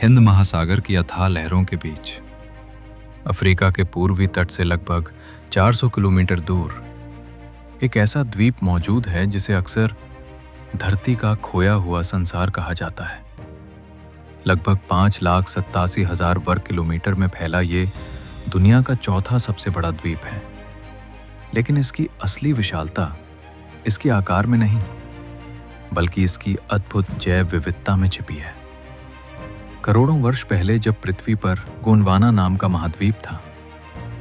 हिंद महासागर की अथाह लहरों के बीच, अफ्रीका के पूर्वी तट से लगभग 400 किलोमीटर दूर एक ऐसा द्वीप मौजूद है जिसे अक्सर धरती का खोया हुआ संसार कहा जाता है। लगभग 5,87,000 वर्ग किलोमीटर में फैला ये दुनिया का चौथा सबसे बड़ा द्वीप है। लेकिन इसकी असली विशालता इसके आकार में नहीं, बल्कि इसकी अद्भुत जैव विविधता में छिपी है। करोड़ों वर्ष पहले जब पृथ्वी पर गोंडवाना नाम का महाद्वीप था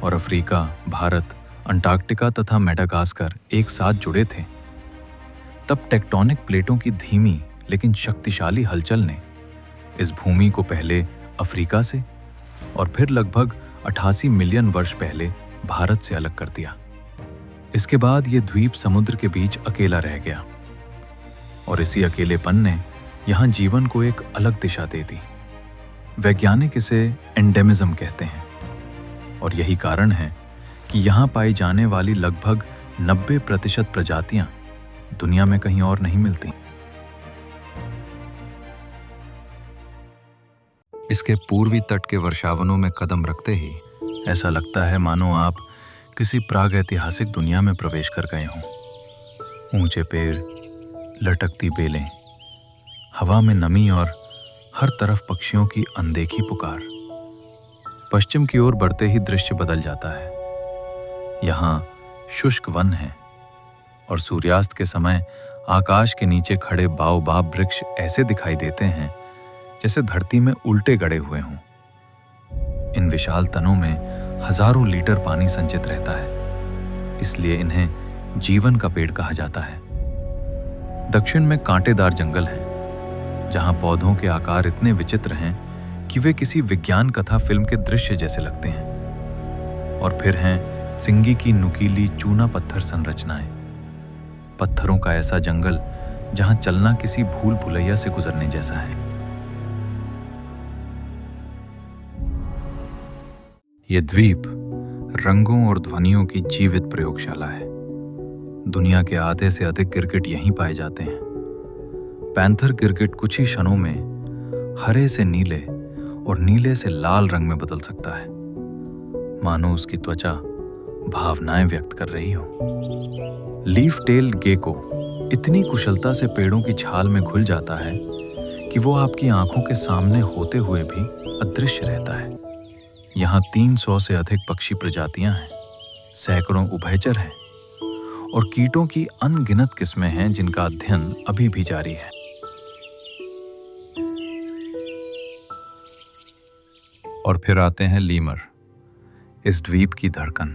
और अफ्रीका, भारत, अंटार्कटिका तथा मेडागास्कर एक साथ जुड़े थे, तब टेक्टोनिक प्लेटों की धीमी लेकिन शक्तिशाली हलचल ने इस भूमि को पहले अफ्रीका से और फिर लगभग 88 मिलियन वर्ष पहले भारत से अलग कर दिया। इसके बाद ये द्वीप समुद्र के बीच अकेला रह गया और इसी अकेलेपन ने यहाँ जीवन को एक अलग दिशा दे दी। वैज्ञानिक इसे एंडेमिज्म कहते हैं और यही कारण है कि यहाँ पाई जाने वाली लगभग 90% प्रजातियां दुनिया में कहीं और नहीं मिलती। इसके पूर्वी तट के वर्षावनों में कदम रखते ही ऐसा लगता है मानो आप किसी प्रागैतिहासिक दुनिया में प्रवेश कर गए हों। ऊंचे पेड़, लटकती बेलें, हवा में नमी और हर तरफ पक्षियों की अनदेखी पुकार। पश्चिम की ओर बढ़ते ही दृश्य बदल जाता है। यहाँ शुष्क वन है और सूर्यास्त के समय आकाश के नीचे खड़े बाओबाब वृक्ष ऐसे दिखाई देते हैं जैसे धरती में उल्टे गड़े हुए हों। इन विशाल तनों में हजारों लीटर पानी संचित रहता है, इसलिए इन्हें जीवन का पेड़ कहा जाता है। दक्षिण में कांटेदार जंगल है, जहां पौधों के आकार इतने विचित्र हैं कि वे किसी विज्ञान कथा फिल्म के दृश्य जैसे लगते हैं। और फिर हैं सिंगी की नुकीली चूना पत्थर संरचनाएं, पत्थरों का ऐसा जंगल जहां चलना किसी भूल भुलैया से गुजरने जैसा है। यह द्वीप रंगों और ध्वनियों की जीवित प्रयोगशाला है। दुनिया के आधे से अधिक गिरगिट यहीं पाए जाते हैं। पैंथर गिरगिट कुछ ही क्षणों में हरे से नीले और नीले से लाल रंग में बदल सकता है, मानो उसकी त्वचा भावनाएं व्यक्त कर रही हो। लीफ टेल गेको इतनी कुशलता से पेड़ों की छाल में घुल जाता है कि वो आपकी आंखों के सामने होते हुए भी अदृश्य रहता है। यहाँ 300 से अधिक पक्षी प्रजातियां हैं, सैकड़ों उभयचर हैं और कीटों की अनगिनत किस्में हैं जिनका अध्ययन अभी भी जारी है। और फिर आते हैं लीमर, इस द्वीप की धड़कन।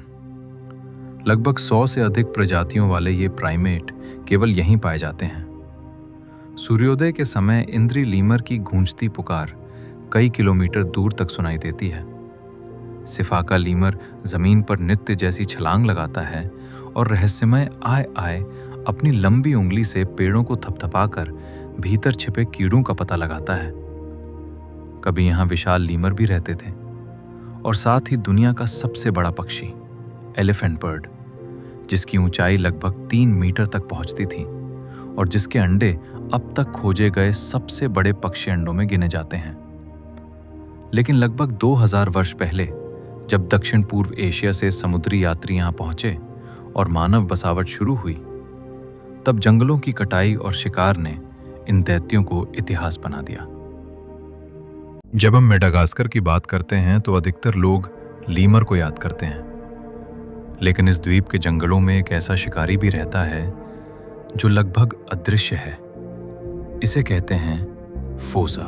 लगभग 100 से अधिक प्रजातियों वाले ये प्राइमेट केवल यहीं पाए जाते हैं। सूर्योदय के समय इंद्री लीमर की गूंजती पुकार कई किलोमीटर दूर तक सुनाई देती है। सिफाका लीमर जमीन पर नित्य जैसी छलांग लगाता है और रहस्यमय आय आय अपनी लंबी उंगली से पेड़ों को थपथपाकर भीतर छिपे कीड़ों का पता लगाता है। कभी यहाँ विशाल लीमर भी रहते थे और साथ ही दुनिया का सबसे बड़ा पक्षी एलिफेंट बर्ड, जिसकी ऊंचाई लगभग 3 मीटर तक पहुंचती थी और जिसके अंडे अब तक खोजे गए सबसे बड़े पक्षी अंडों में गिने जाते हैं। लेकिन लगभग 2000 वर्ष पहले जब दक्षिण पूर्व एशिया से समुद्री यात्री यहाँ पहुंचे और मानव बसावट शुरू हुई, तब जंगलों की कटाई और शिकार ने इन दैत्यों को इतिहास बना दिया। जब हम मेडागास्कर की बात करते हैं तो अधिकतर लोग लीमर को याद करते हैं, लेकिन इस द्वीप के जंगलों में एक ऐसा शिकारी भी रहता है जो लगभग अदृश्य है। इसे कहते हैं फोसा।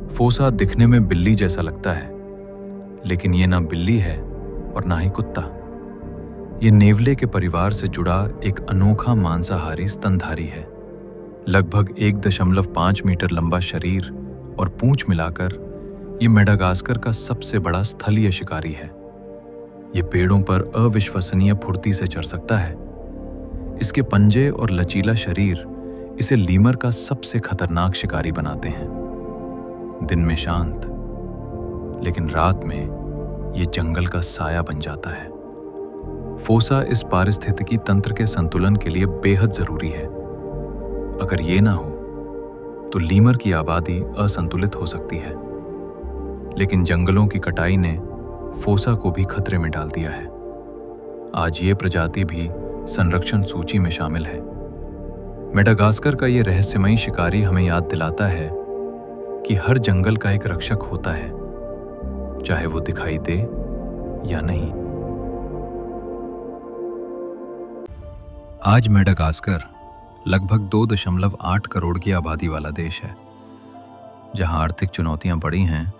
फोसा दिखने में बिल्ली जैसा लगता है, लेकिन ये ना बिल्ली है और ना ही कुत्ता। ये नेवले के परिवार से जुड़ा एक अनोखा मांसाहारी स्तनधारी है। लगभग 1.5 मीटर लंबा शरीर और पूंछ मिलाकर ये मेडागास्कर का सबसे बड़ा स्थलीय शिकारी है। ये पेड़ों पर अविश्वसनीय फुर्ती से चढ़ सकता है। इसके पंजे और लचीला शरीर इसे लीमर का सबसे खतरनाक शिकारी बनाते हैं। दिन में शांत, लेकिन रात में ये जंगल का साया बन जाता है। फोसा इस पारिस्थितिकी तंत्र के संतुलन के लिए बेहद जरूरी है। अगर ये ना हो तो लीमर की आबादी असंतुलित हो सकती है। लेकिन जंगलों की कटाई ने फोसा को भी खतरे में डाल दिया है। आज ये प्रजाति भी संरक्षण सूची में शामिल है। मेडागास्कर का ये रहस्यमयी शिकारी हमें याद दिलाता है कि हर जंगल का एक रक्षक होता है, चाहे वो दिखाई दे या नहीं। आज मेडागास्कर लगभग 2.8 करोड़ की आबादी वाला देश है, जहां आर्थिक चुनौतियां बड़ी हैं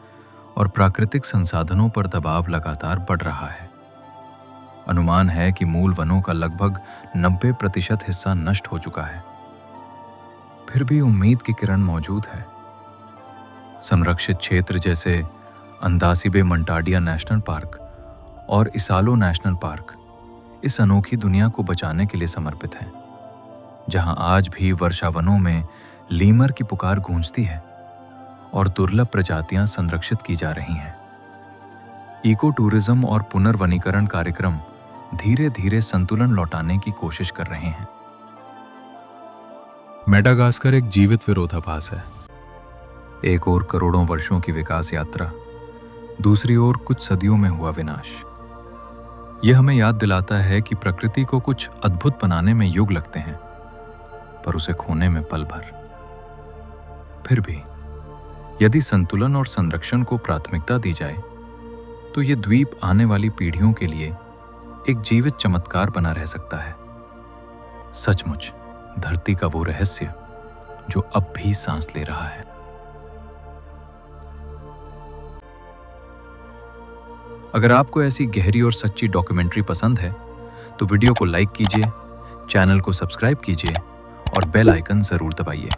और प्राकृतिक संसाधनों पर दबाव लगातार बढ़ रहा है। अनुमान है कि मूल वनों का लगभग 90% हिस्सा नष्ट हो चुका है। फिर भी उम्मीद की किरण मौजूद है। संरक्षित क्षेत्र जैसे अंदासिबे मंटाडिया नेशनल पार्क और इसालो नेशनल पार्क इस अनोखी दुनिया को बचाने के लिए समर्पित हैं, जहां आज भी वर्षावनों में लीमर की पुकार गूंजती है और दुर्लभ प्रजातियां संरक्षित की जा रही हैं। इको टूरिज्म और पुनर्वनीकरण कार्यक्रम धीरे धीरे संतुलन लौटाने की कोशिश कर रहे हैं। मेडागास्कर एक जीवित विरोधाभास है। एक ओर करोड़ों वर्षों की विकास यात्रा, दूसरी ओर कुछ सदियों में हुआ विनाश। यह हमें याद दिलाता है कि प्रकृति को कुछ अद्भुत बनाने में युग लगते हैं, पर उसे खोने में पल भर। फिर भी यदि संतुलन और संरक्षण को प्राथमिकता दी जाए, तो ये द्वीप आने वाली पीढ़ियों के लिए एक जीवित चमत्कार बना रह सकता है। सचमुच धरती का वो रहस्य जो अब भी सांस ले रहा है। अगर आपको ऐसी गहरी और सच्ची डॉक्यूमेंट्री पसंद है, तो वीडियो को लाइक कीजिए, चैनल को सब्सक्राइब कीजिए और बेल आइकन जरूर दबाइए।